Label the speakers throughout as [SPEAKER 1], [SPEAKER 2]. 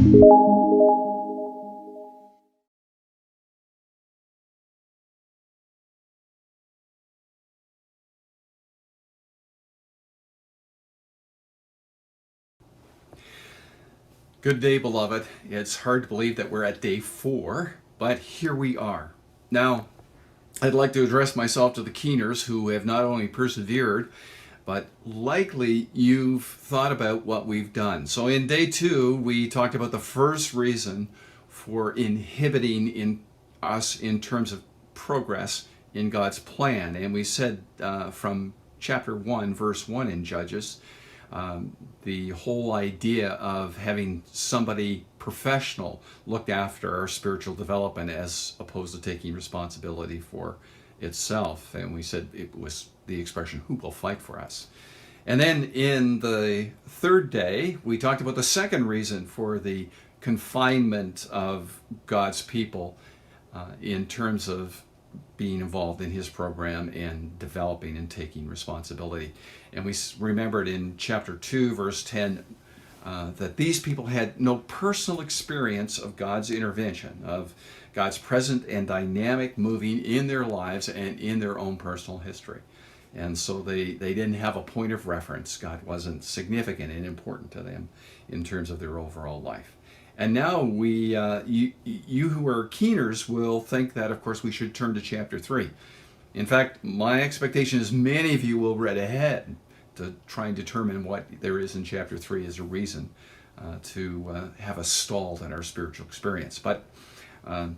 [SPEAKER 1] Good day, beloved. It's hard to believe that we're at day 4, but here we are. Now, I'd like to address myself to the keeners who have not only persevered, but likely you've thought about what we've done. So in day 2, we talked about the first reason for inhibiting in us in terms of progress in God's plan. And we said from chapter 1, verse 1 in Judges, the whole idea of having somebody professional look after our spiritual development as opposed to taking responsibility for itself. And we said it was the expression, who will fight for us? And then in the third day, we talked about the second reason for the confinement of God's people in terms of being involved in his program and developing and taking responsibility. And we remembered in chapter 2, verse 10, that these people had no personal experience of God's intervention, of God's present and dynamic moving in their lives and in their own personal history. And so they didn't have a point of reference. God wasn't significant and important to them in terms of their overall life. And now you who are keeners will think that, of course, we should turn to chapter 3. In fact, my expectation is many of you will read ahead to try and determine what there is in chapter 3 as a reason to have us stalled in our spiritual experience. But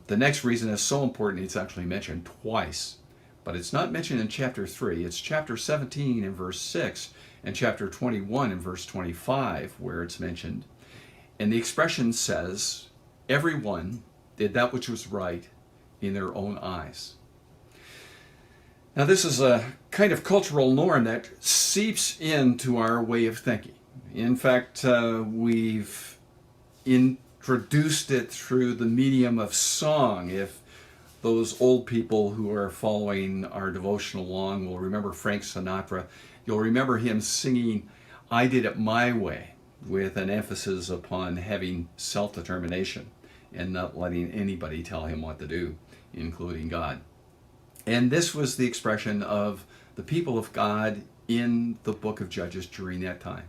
[SPEAKER 1] the next reason is so important, it's actually mentioned twice. But it's not mentioned in chapter 3. It's chapter 17 in verse 6 and chapter 21 in verse 25 where it's mentioned. And the expression says, everyone did that which was right in their own eyes. Now this is a kind of cultural norm that seeps into our way of thinking. In fact, we've introduced it through the medium of song. If those old people who are following our devotional along will remember Frank Sinatra, you'll remember him singing, "I Did It My Way," with an emphasis upon having self-determination and not letting anybody tell him what to do, including God. And this was the expression of the people of God in the book of Judges during that time.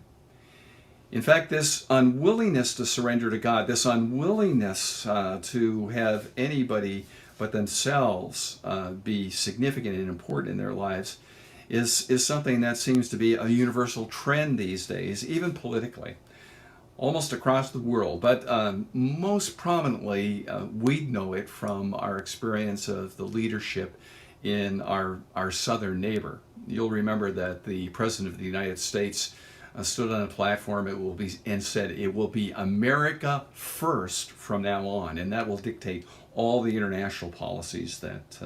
[SPEAKER 1] In fact, this unwillingness to surrender to God, this unwillingness to have anybody but themselves be significant and important in their lives is something that seems to be a universal trend these days, even politically, almost across the world. But most prominently, we know it from our experience of the leadership in our southern neighbor. You'll remember that the President of the United States stood on a platform and said it will be America first from now on, and that will dictate all the international policies that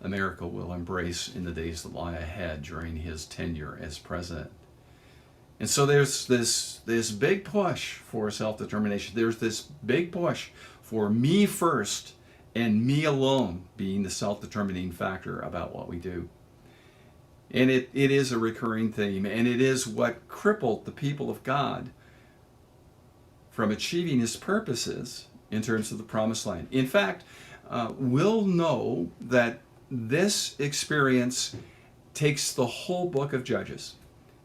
[SPEAKER 1] America will embrace in the days that lie ahead during his tenure as president. And so there's this big push for self-determination. There's this big push for me first and me alone being the self-determining factor about what we do. And it is a recurring theme, and it is what crippled the people of God from achieving his purposes in terms of the promised land. In fact, we'll know that this experience takes the whole book of Judges.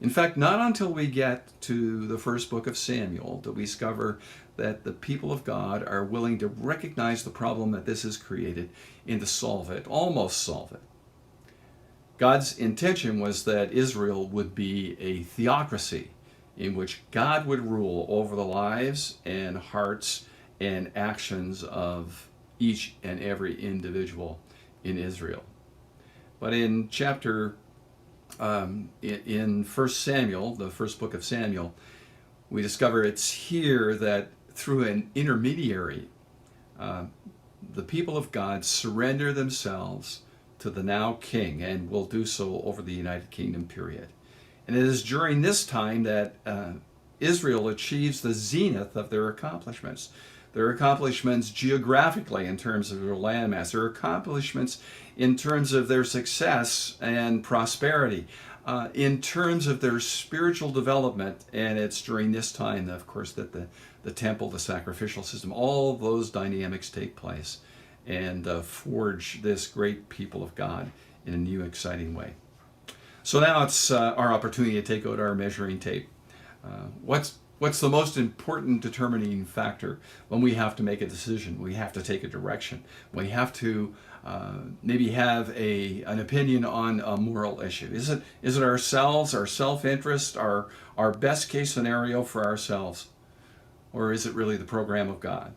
[SPEAKER 1] In fact, not until we get to the first book of Samuel do we discover that the people of God are willing to recognize the problem that this has created and to solve it, almost solve it. God's intention was that Israel would be a theocracy in which God would rule over the lives and hearts and actions of each and every individual in Israel. But in in 1 Samuel, the first book of Samuel, we discover it's here that through an intermediary, the people of God surrender themselves to the now king, and will do so over the United Kingdom period. And it is during this time that Israel achieves the zenith of their accomplishments. Their accomplishments geographically in terms of their landmass, their accomplishments in terms of their success and prosperity. in terms of their spiritual development. And it's during this time, of course, that the temple, the sacrificial system, all of those dynamics take place and forge this great people of God in a new, exciting way. So now it's our opportunity to take out our measuring tape. What's the most important determining factor when we have to make a decision? We have to take a direction. We have to maybe have an opinion on a moral issue. Is it ourselves, our self-interest, our best case scenario for ourselves? Or is it really the program of God?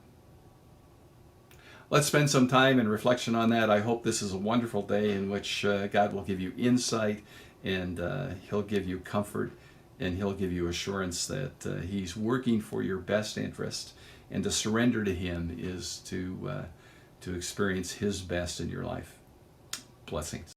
[SPEAKER 1] Let's spend some time in reflection on that. I hope this is a wonderful day in which God will give you insight, and He'll give you comfort, and He'll give you assurance that He's working for your best interest. And to surrender to Him is to experience His best in your life. Blessings.